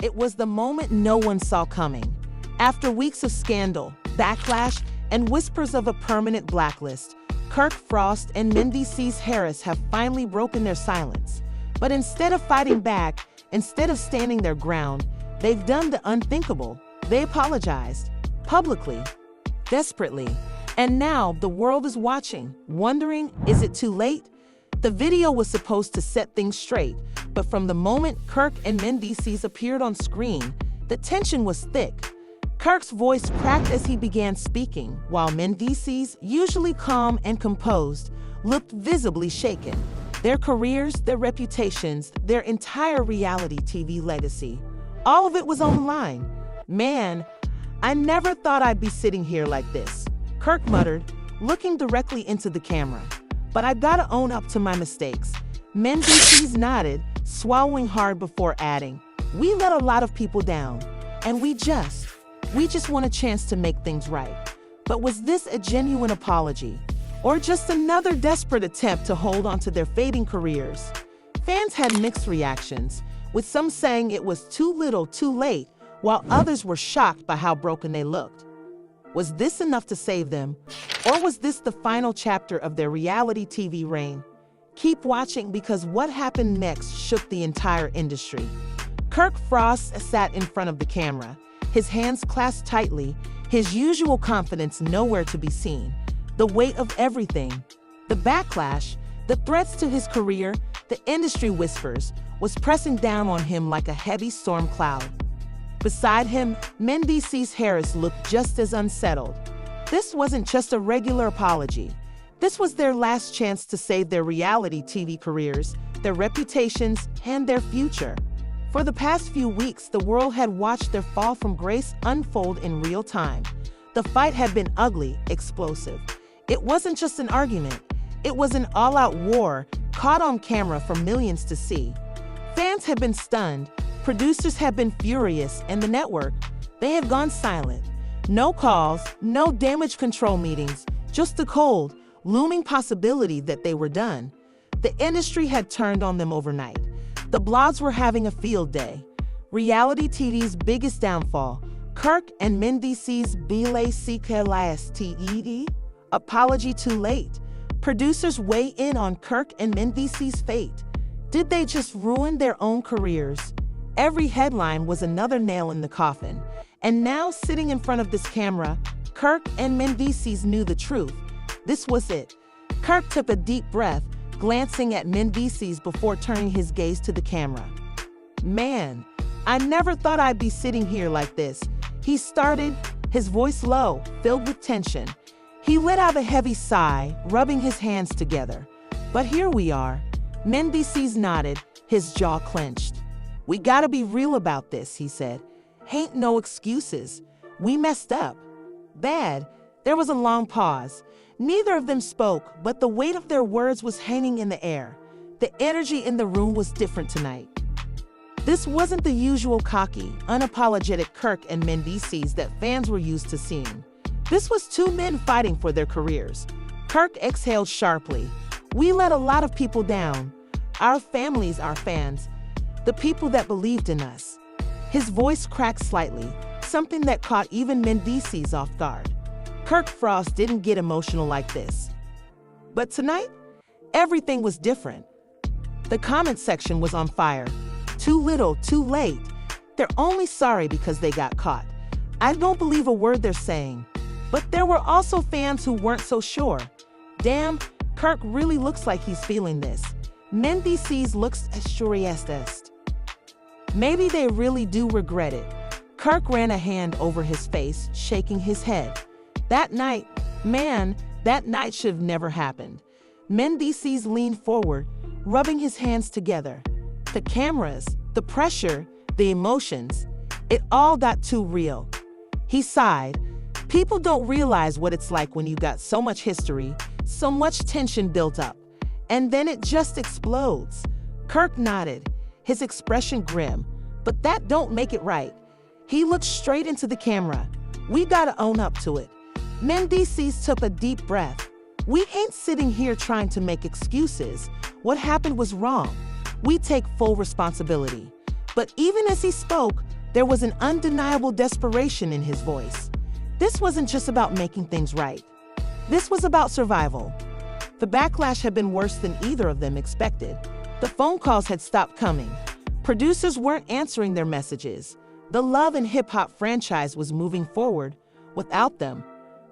It was the moment no one saw coming. After weeks of scandal, backlash, and whispers of a permanent blacklist, Kirk Frost and Mendeecees Harris have finally broken their silence. But instead of fighting back, instead of standing their ground, they've done the unthinkable. They apologized, publicly, desperately. And now the world is watching, wondering, is it too late? The video was supposed to set things straight, but from the moment Kirk and Mendeecees appeared on screen, the tension was thick. Kirk's voice cracked as he began speaking, while Mendeecees, usually calm and composed, looked visibly shaken. Their careers, their reputations, their entire reality TV legacy, all of it was on the line. "Man, I never thought I'd be sitting here like this," Kirk muttered, looking directly into the camera. "But I gotta own up to my mistakes." Mendeecees nodded, swallowing hard before adding, "We let a lot of people down, and we just want a chance to make things right." But was this a genuine apology, or just another desperate attempt to hold on to their fading careers? Fans had mixed reactions, with some saying it was too little, too late, while others were shocked by how broken they looked. Was this enough to save them, or was this the final chapter of their reality TV reign? Keep watching, because what happened next shook the entire industry. Kirk Frost sat in front of the camera, his hands clasped tightly, his usual confidence nowhere to be seen. The weight of everything, the backlash, the threats to his career, the industry whispers, was pressing down on him like a heavy storm cloud. Beside him, Mendeecees Harris looked just as unsettled. This wasn't just a regular apology. This was their last chance to save their reality TV careers, their reputations, and their future. For the past few weeks, the world had watched their fall from grace unfold in real time. The fight had been ugly, explosive. It wasn't just an argument. It was an all-out war, caught on camera for millions to see. Fans had been stunned, producers had been furious, and the network, they had gone silent. No calls, no damage control meetings, just the cold, looming possibility that they were done. The industry had turned on them overnight. The blogs were having a field day. Reality TV's biggest downfall, Kirk and Mendeecees BLACKLASTED? Apology too late. Producers weigh in on Kirk and Mendeecees' fate. Did they just ruin their own careers? Every headline was another nail in the coffin. And now, sitting in front of this camera, Kirk and Mendeecees knew the truth. This was it. Kirk took a deep breath, glancing at Mendeecees before turning his gaze to the camera. "Man, I never thought I'd be sitting here like this," he started, his voice low, filled with tension. He let out a heavy sigh, rubbing his hands together. "But here we are." Mendeecees nodded, his jaw clenched. "We gotta be real about this," he said. "Ain't no excuses. We messed up. Bad." There was a long pause. Neither of them spoke, but the weight of their words was hanging in the air. The energy in the room was different tonight. This wasn't the usual cocky, unapologetic Kirk and Mendeecees that fans were used to seeing. This was two men fighting for their careers. Kirk exhaled sharply. "We let a lot of people down. Our families, our fans, the people that believed in us." His voice cracked slightly, something that caught even Mendeecees off guard. Kirk Frost didn't get emotional like this. But tonight, everything was different. The comment section was on fire. Too little, too late. They're only sorry because they got caught. I don't believe a word they're saying. But there were also fans who weren't so sure. Damn, Kirk really looks like he's feeling this. Mendeecees looks as sure as best. Maybe they really do regret it. Kirk ran a hand over his face, shaking his head. That night, man, that night should have never happened. Mendeecees leaned forward, rubbing his hands together. The cameras, the pressure, the emotions, it all got too real. He sighed. People don't realize what it's like when you got so much history, so much tension built up, and then it just explodes. Kirk nodded, his expression grim, but that don't make it right. He looked straight into the camera. "We gotta own up to it." Mendeecees took a deep breath. We ain't sitting here trying to make excuses. What happened was wrong. We take full responsibility. But even as he spoke, there was an undeniable desperation in his voice. This wasn't just about making things right. This was about survival. The backlash had been worse than either of them expected. The phone calls had stopped coming. Producers weren't answering their messages. The Love and Hip Hop franchise was moving forward without them.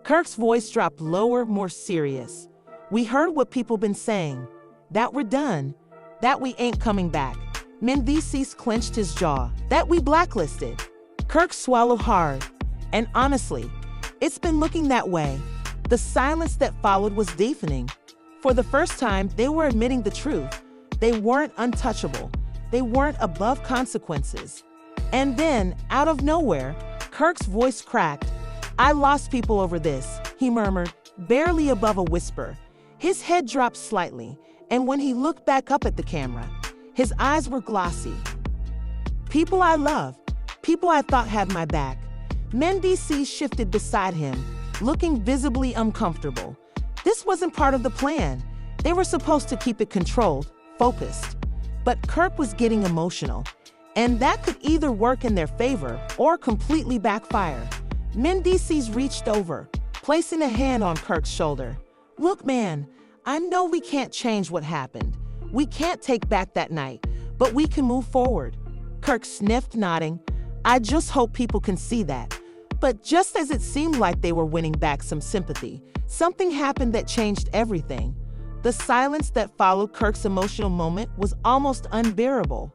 Kirk's voice dropped lower, more serious. We heard what people been saying. That we're done. That we ain't coming back. Mendeecees clenched his jaw. That we blacklisted. Kirk swallowed hard. And honestly, it's been looking that way. The silence that followed was deafening. For the first time, they were admitting the truth. They weren't untouchable. They weren't above consequences. And then, out of nowhere, Kirk's voice cracked. I lost people over this, he murmured, barely above a whisper. His head dropped slightly, and when he looked back up at the camera, his eyes were glossy. People I love, people I thought had my back. Mendeecees shifted beside him, looking visibly uncomfortable. This wasn't part of the plan. They were supposed to keep it controlled, focused. But Kirk was getting emotional, and that could either work in their favor or completely backfire. Mendeecees reached over, placing a hand on Kirk's shoulder. Look, man, I know we can't change what happened. We can't take back that night, but we can move forward. Kirk sniffed, nodding. I just hope people can see that. But just as it seemed like they were winning back some sympathy, something happened that changed everything. The silence that followed Kirk's emotional moment was almost unbearable.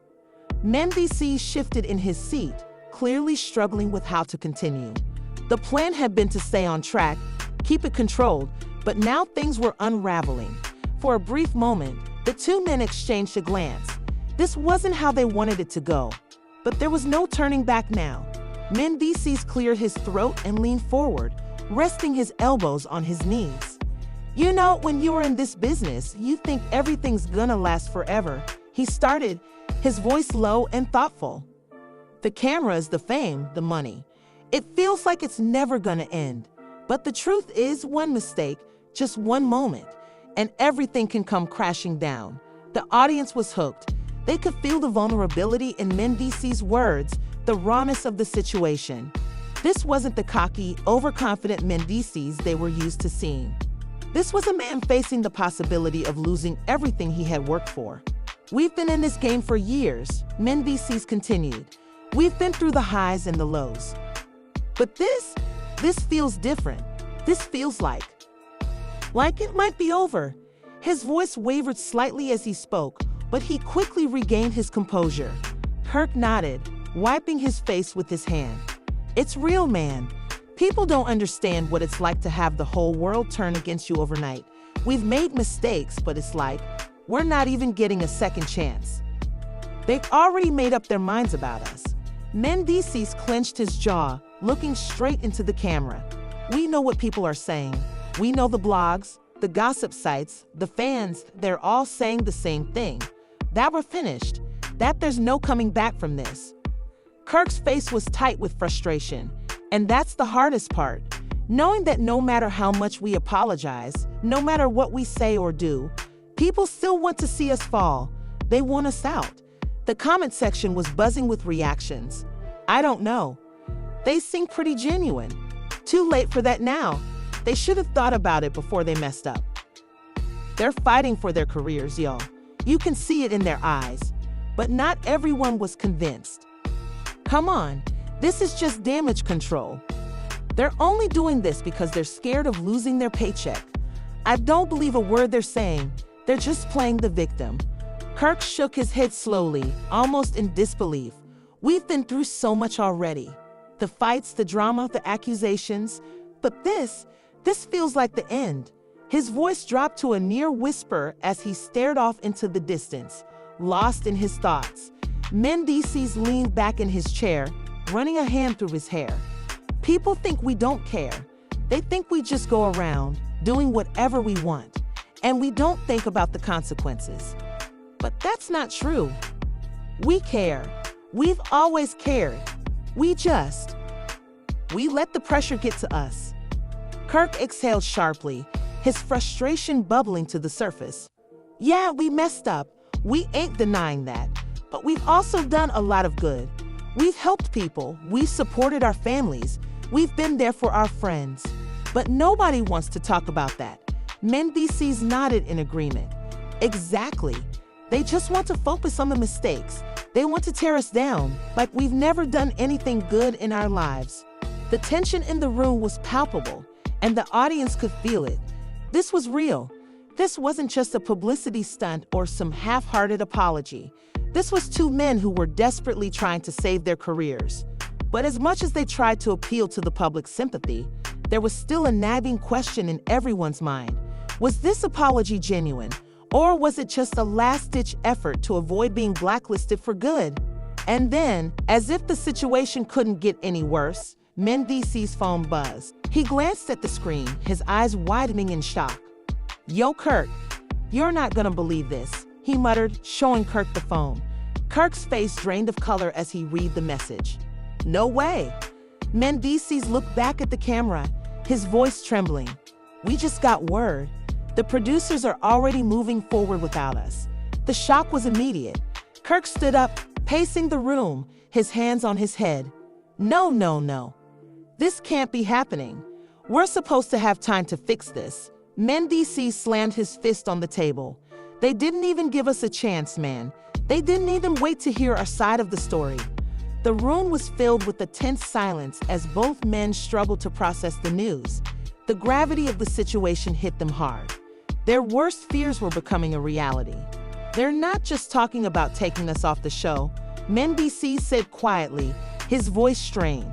Mendeecees shifted in his seat, clearly struggling with how to continue. The plan had been to stay on track, keep it controlled, but now things were unraveling. For a brief moment, the two men exchanged a glance. This wasn't how they wanted it to go, but there was no turning back now. Mendeecees cleared his throat and leaned forward, resting his elbows on his knees. You know, when you're in this business, you think everything's gonna last forever. He started, his voice low and thoughtful. The cameras, the fame, the money. It feels like it's never gonna end. But the truth is, one mistake, just one moment, and everything can come crashing down. The audience was hooked. They could feel the vulnerability in Mendeecees' words, the rawness of the situation. This wasn't the cocky, overconfident Mendeecees they were used to seeing. This was a man facing the possibility of losing everything he had worked for. We've been in this game for years, Mendeecees continued. We've been through the highs and the lows. But this feels different. This feels like it might be over. His voice wavered slightly as he spoke, but he quickly regained his composure. Kirk nodded, wiping his face with his hand. It's real, man. People don't understand what it's like to have the whole world turn against you overnight. We've made mistakes, but it's like we're not even getting a second chance. They've already made up their minds about us. Mendeecees clenched his jaw, looking straight into the camera. We know what people are saying. We know the blogs, the gossip sites, the fans, they're all saying the same thing. That we're finished. That there's no coming back from this. Kirk's face was tight with frustration. And that's the hardest part. Knowing that no matter how much we apologize, no matter what we say or do, people still want to see us fall. They want us out. The comment section was buzzing with reactions. I don't know. They seem pretty genuine. Too late for that now. They should have thought about it before they messed up. They're fighting for their careers, y'all. You can see it in their eyes. But not everyone was convinced. Come on, this is just damage control. They're only doing this because they're scared of losing their paycheck. I don't believe a word they're saying. They're just playing the victim. Kirk shook his head slowly, almost in disbelief. We've been through so much already. The fights, the drama, the accusations. But this feels like the end. His voice dropped to a near whisper as he stared off into the distance, lost in his thoughts. Mendeecees leaned back in his chair, running a hand through his hair. People think we don't care. They think we just go around, doing whatever we want, and we don't think about the consequences. But that's not true. We care. We've always cared. We let the pressure get to us. Kirk exhaled sharply, his frustration bubbling to the surface. Yeah, we messed up. We ain't denying that. But we've also done a lot of good. We've helped people. We've supported our families. We've been there for our friends. But nobody wants to talk about that. Mendeecees nodded in agreement. Exactly. They just want to focus on the mistakes. They want to tear us down, like we've never done anything good in our lives. The tension in the room was palpable, and the audience could feel it. This was real. This wasn't just a publicity stunt or some half-hearted apology. This was two men who were desperately trying to save their careers. But as much as they tried to appeal to the public's sympathy, there was still a nagging question in everyone's mind. Was this apology genuine, or was it just a last-ditch effort to avoid being blacklisted for good? And then, as if the situation couldn't get any worse, Mendeecees' phone buzzed. He glanced at the screen, his eyes widening in shock. "Yo, Kirk, you're not gonna believe this," he muttered, showing Kirk the phone. Kirk's face drained of color as he read the message. "No way." Mendeecees looked back at the camera, his voice trembling. "We just got word. The producers are already moving forward without us." The shock was immediate. Kirk stood up, pacing the room, his hands on his head. No. This can't be happening. We're supposed to have time to fix this." Mendeecees slammed his fist on the table. "They didn't even give us a chance, man. They didn't even wait to hear our side of the story." The room was filled with a tense silence as both men struggled to process the news. The gravity of the situation hit them hard. Their worst fears were becoming a reality. "They're not just talking about taking us off the show," Mendeecees said quietly, his voice strained.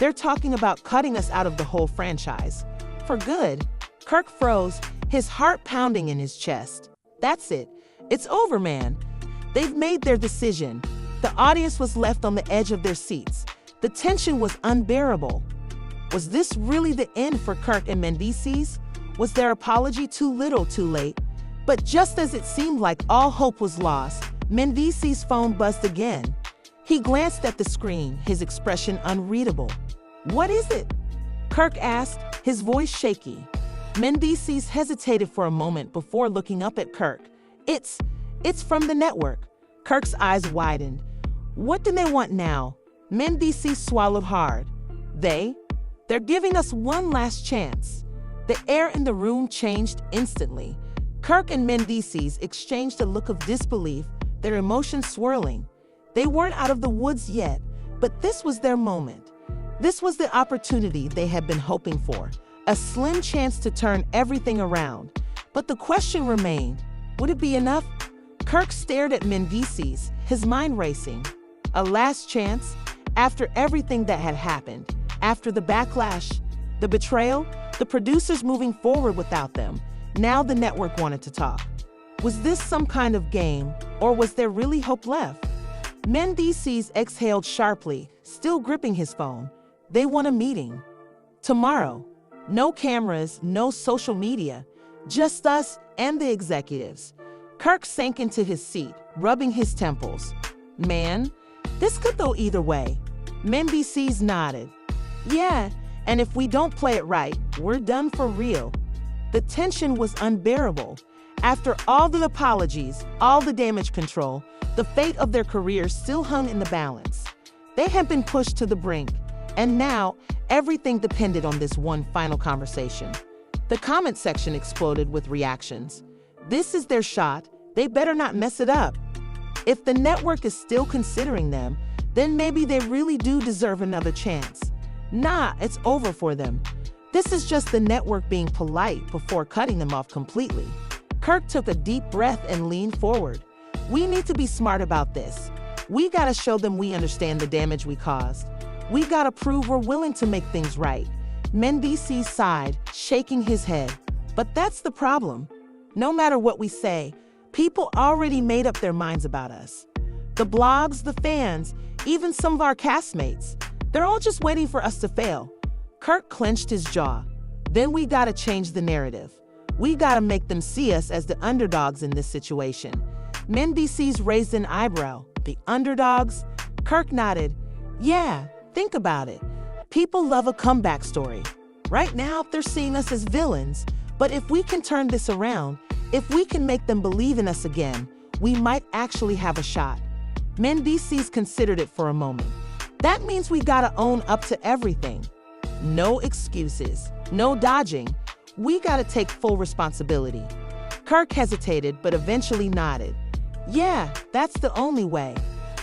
"They're talking about cutting us out of the whole franchise. For good." Kirk froze, his heart pounding in his chest. "That's it. It's over, man. They've made their decision." The audience was left on the edge of their seats. The tension was unbearable. Was this really the end for Kirk and Mendeecees? Was their apology too little too late? But just as it seemed like all hope was lost, Mendeecees' phone buzzed again. He glanced at the screen, his expression unreadable. "What is it?" Kirk asked, his voice shaky. Mendeecees hesitated for a moment before looking up at Kirk. It's from the network." Kirk's eyes widened. "What do they want now?" Mendeecees swallowed hard. They're giving us one last chance." The air in the room changed instantly. Kirk and Mendeecees exchanged a look of disbelief, their emotions swirling. They weren't out of the woods yet, but this was their moment. This was the opportunity they had been hoping for, a slim chance to turn everything around. But the question remained, would it be enough? Kirk stared at Mendeecees, his mind racing. A last chance? After everything that had happened, after the backlash, the betrayal, the producers moving forward without them, now the network wanted to talk. Was this some kind of game, or was there really hope left? Mendeecees exhaled sharply, still gripping his phone. They want a meeting. Tomorrow. No cameras, no social media, just us and the executives. Kirk sank into his seat, rubbing his temples. "Man, this could go either way." Mendeecees nodded. "Yeah, and if we don't play it right, we're done for real." The tension was unbearable. After all the apologies, all the damage control, the fate of their careers still hung in the balance. They had been pushed to the brink, and now everything depended on this one final conversation. The comment section exploded with reactions. This is their shot. They better not mess it up. If the network is still considering them, then maybe they really do deserve another chance. Nah, it's over for them. This is just the network being polite before cutting them off completely. Kirk took a deep breath and leaned forward. "We need to be smart about this. We gotta show them we understand the damage we caused. We gotta prove we're willing to make things right." Mendeecees sighed, shaking his head. "But that's the problem. No matter what we say, people already made up their minds about us. The blogs, the fans, even some of our castmates. They're all just waiting for us to fail." Kirk clenched his jaw. "Then we gotta change the narrative. We gotta make them see us as the underdogs in this situation." Mendeecees raised an eyebrow. "The underdogs?" Kirk nodded. "Yeah, think about it. People love a comeback story. Right now, they're seeing us as villains, But if we can turn this around, if we can make them believe in us again, we might actually have a shot. Mendeecees considered it for a moment. That means we gotta own up to everything. No excuses, no dodging. We gotta take full responsibility. Kirk hesitated, but eventually nodded. Yeah, that's the only way.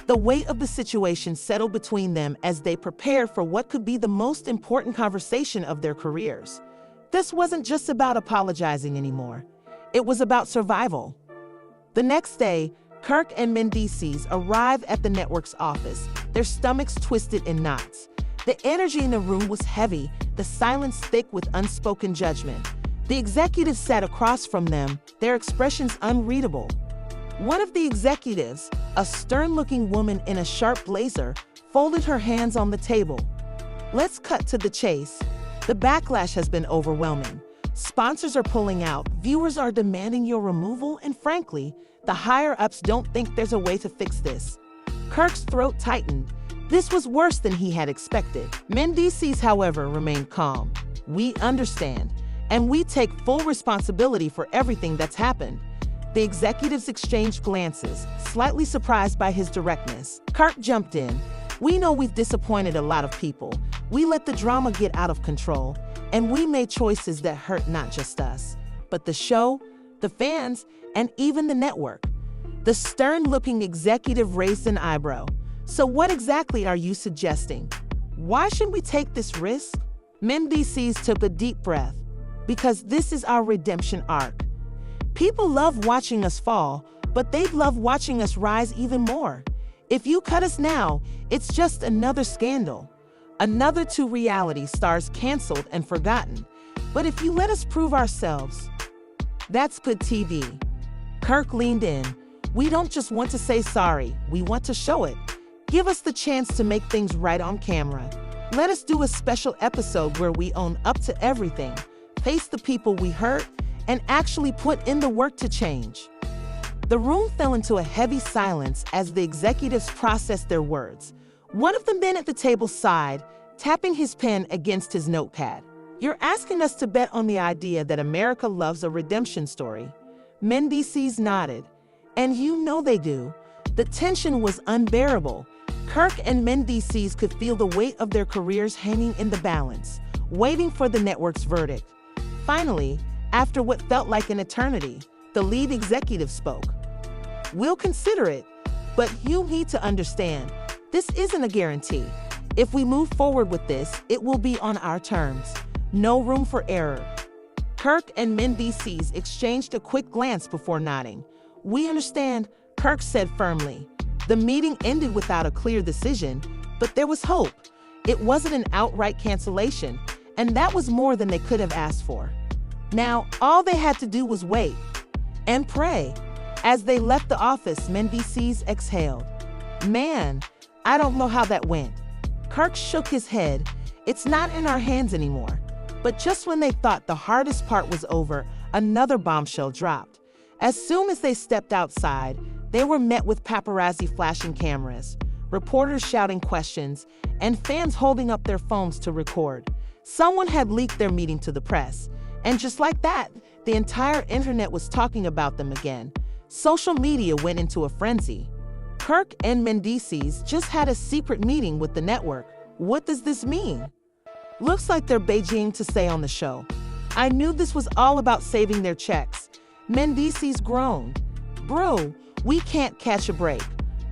The weight of the situation settled between them as they prepared for what could be the most important conversation of their careers. This wasn't just about apologizing anymore. It was about survival. The next day, Kirk and Mendeecees arrived at the network's office, their stomachs twisted in knots. The energy in the room was heavy, the silence thick with unspoken judgment. The executives sat across from them, their expressions unreadable. One of the executives, a stern-looking woman in a sharp blazer, folded her hands on the table. Let's cut to the chase. The backlash has been overwhelming. Sponsors are pulling out, viewers are demanding your removal, and frankly, the higher-ups don't think there's a way to fix this. Kirk's throat tightened. This was worse than he had expected. Mendeecees, however, remained calm. We understand, and we take full responsibility for everything that's happened. The executives exchanged glances, slightly surprised by his directness. Kirk jumped in. We know we've disappointed a lot of people. We let the drama get out of control, and we made choices that hurt not just us, but the show, the fans, and even the network. The stern-looking executive raised an eyebrow. So what exactly are you suggesting? Why should we take this risk? Mendeecees took a deep breath. Because this is our redemption arc. People love watching us fall, but they'd love watching us rise even more. If you cut us now, it's just another scandal. Another two reality stars canceled and forgotten. But if you let us prove ourselves, that's good TV. Kirk leaned in. We don't just want to say sorry, we want to show it. Give us the chance to make things right on camera. Let us do a special episode where we own up to everything, face the people we hurt, and actually put in the work to change. The room fell into a heavy silence as the executives processed their words. One of the men at the table sighed, tapping his pen against his notepad. You're asking us to bet on the idea that America loves a redemption story. Mendeecees nodded. And you know they do. The tension was unbearable. Kirk and Mendeecees could feel the weight of their careers hanging in the balance, waiting for the network's verdict. Finally, after what felt like an eternity, the lead executive spoke. We'll consider it, but you need to understand, this isn't a guarantee. If we move forward with this, it will be on our terms. No room for error. Kirk and Mendeecees exchanged a quick glance before nodding. We understand, Kirk said firmly. The meeting ended without a clear decision, but there was hope. It wasn't an outright cancellation, and that was more than they could have asked for. Now, all they had to do was wait and pray. As they left the office, Mendeecees exhaled. Man, I don't know how that went. Kirk shook his head. It's not in our hands anymore. But just when they thought the hardest part was over, another bombshell dropped. As soon as they stepped outside, they were met with paparazzi flashing cameras, reporters shouting questions, and fans holding up their phones to record. Someone had leaked their meeting to the press. And just like that, the entire internet was talking about them again. Social media went into a frenzy. Kirk and Mendeecees just had a secret meeting with the network. What does this mean? Looks like they're Beijing to stay on the show. I knew this was all about saving their checks. Mendeecees groaned. Bro, we can't catch a break.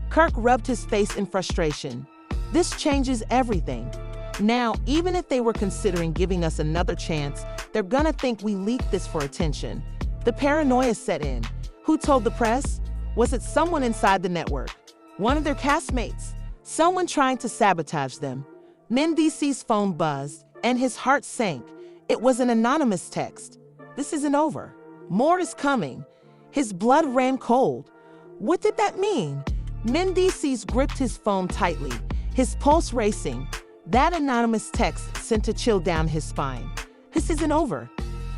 Kirk rubbed his face in frustration. This changes everything. Now, even if they were considering giving us another chance, they're gonna think we leaked this for attention. The paranoia set in. Who told the press? Was it someone inside the network? One of their castmates? Someone trying to sabotage them? Mendeecees' phone buzzed, and his heart sank. It was an anonymous text. This isn't over. More is coming. His blood ran cold. What did that mean? Mendeecees gripped his phone tightly, his pulse racing. That anonymous text sent a chill down his spine. This isn't over.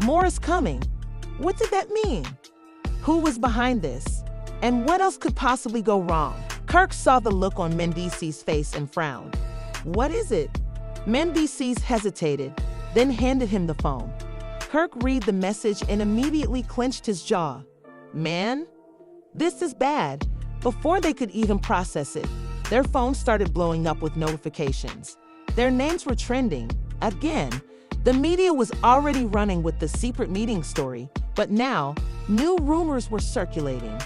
More is coming. What did that mean? Who was behind this? And what else could possibly go wrong? Kirk saw the look on Mendeecees' face and frowned. What is it? Mendeecees hesitated, then handed him the phone. Kirk read the message and immediately clenched his jaw. Man, this is bad. Before they could even process it, their phones started blowing up with notifications. Their names were trending. Again, the media was already running with the secret meeting story, but now, new rumors were circulating.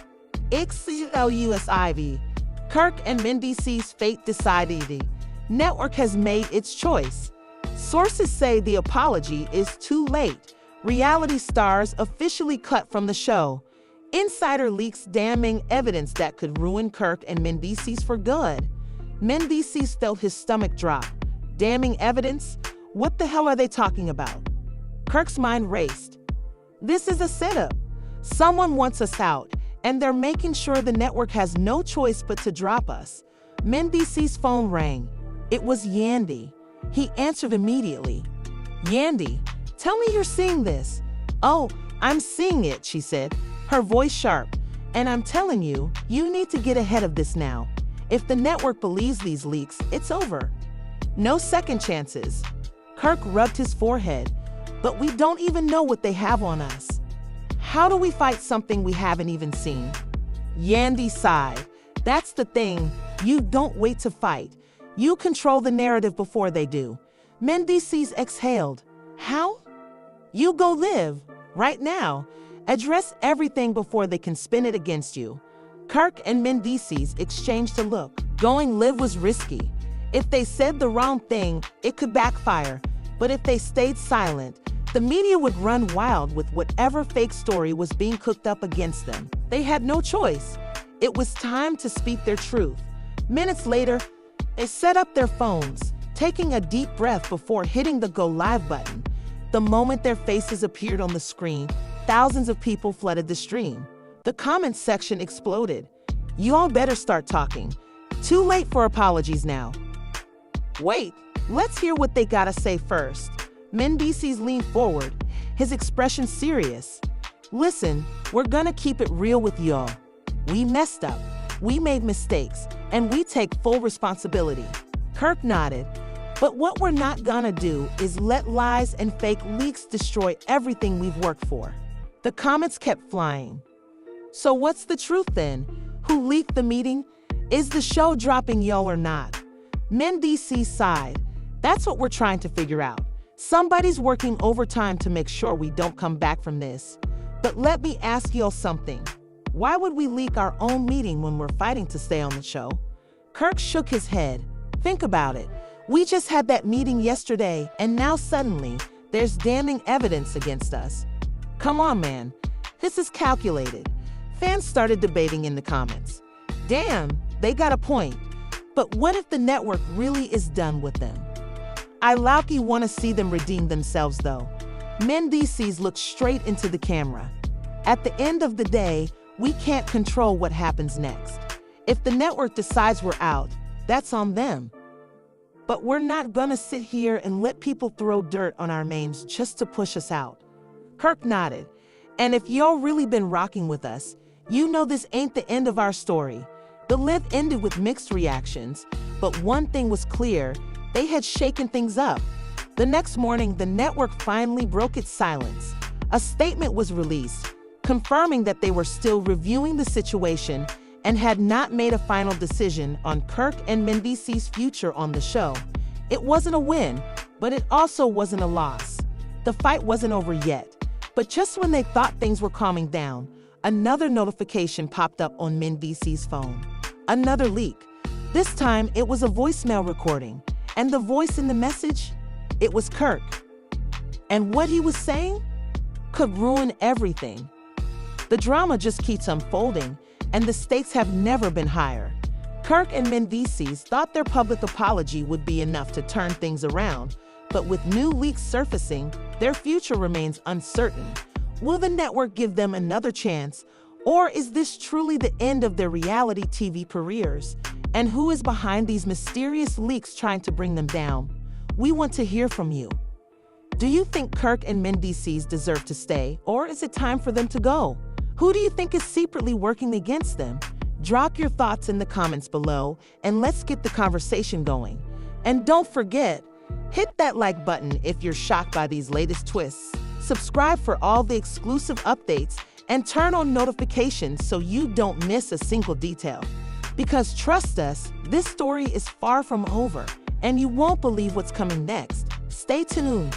XCLUSIV, Kirk and Mendeecees' fate decided. Network has made its choice. Sources say the apology is too late. Reality stars officially cut from the show. Insider leaks damning evidence that could ruin Kirk and Mendeecees for good. Mendeecees felt his stomach drop. Damning evidence? What the hell are they talking about? Kirk's mind raced. This is a setup. Someone wants us out, and they're making sure the network has no choice but to drop us. Mendeecees' phone rang. It was Yandy. He answered immediately. Yandy, tell me you're seeing this. Oh, I'm seeing it, she said, her voice sharp. And I'm telling you, you need to get ahead of this now. If the network believes these leaks, it's over. No second chances. Kirk rubbed his forehead. But we don't even know what they have on us. How do we fight something we haven't even seen? Yandy sighed. That's the thing. You don't wait to fight. You control the narrative before they do. Mendeecees exhaled. How? You go live. Right now. Address everything before they can spin it against you. Kirk and Mendeecees exchanged a look. Going live was risky. If they said the wrong thing, it could backfire. But if they stayed silent, the media would run wild with whatever fake story was being cooked up against them. They had no choice. It was time to speak their truth. Minutes later, they set up their phones, taking a deep breath before hitting the Go Live button. The moment their faces appeared on the screen, thousands of people flooded the stream. The comments section exploded. You all better start talking. Too late for apologies now. Wait, let's hear what they gotta say first. Mendeecees leaned forward, his expression serious. Listen, we're gonna keep it real with y'all. We messed up, we made mistakes, and we take full responsibility. Kirk nodded. But what we're not gonna do is let lies and fake leaks destroy everything we've worked for. The comments kept flying. So what's the truth then? Who leaked the meeting? Is the show dropping y'all or not? Mendeecees sighed. That's what we're trying to figure out. Somebody's working overtime to make sure we don't come back from this. But let me ask y'all something. Why would we leak our own meeting when we're fighting to stay on the show? Kirk shook his head. Think about it. We just had that meeting yesterday, and now suddenly, there's damning evidence against us. Come on, man. This is calculated. Fans started debating in the comments. Damn, they got a point. But what if the network really is done with them? I low-key want to see them redeem themselves, though. Mendeecees looked straight into the camera. At the end of the day, we can't control what happens next. If the network decides we're out, that's on them. But we're not gonna sit here and let people throw dirt on our names just to push us out. Kirk nodded. And if y'all really been rocking with us, you know this ain't the end of our story. The live ended with mixed reactions, but one thing was clear, they had shaken things up. The next morning, the network finally broke its silence. A statement was released, confirming that they were still reviewing the situation and had not made a final decision on Kirk and Mendeecees' future on the show. It wasn't a win, but it also wasn't a loss. The fight wasn't over yet, but just when they thought things were calming down, another notification popped up on Mendeecees' phone. Another leak. This time, it was a voicemail recording, and the voice in the message, it was Kirk. And what he was saying could ruin everything. The drama just keeps unfolding, and the stakes have never been higher. Kirk and Mendeecees thought their public apology would be enough to turn things around, but with new leaks surfacing, their future remains uncertain. Will the network give them another chance, or is this truly the end of their reality TV careers? And who is behind these mysterious leaks trying to bring them down? We want to hear from you. Do you think Kirk and Mendeecees deserve to stay, or is it time for them to go? Who do you think is secretly working against them? Drop your thoughts in the comments below, and let's get the conversation going. And don't forget, hit that like button if you're shocked by these latest twists. Subscribe for all the exclusive updates and turn on notifications so you don't miss a single detail. Because trust us, this story is far from over, and you won't believe what's coming next. Stay tuned.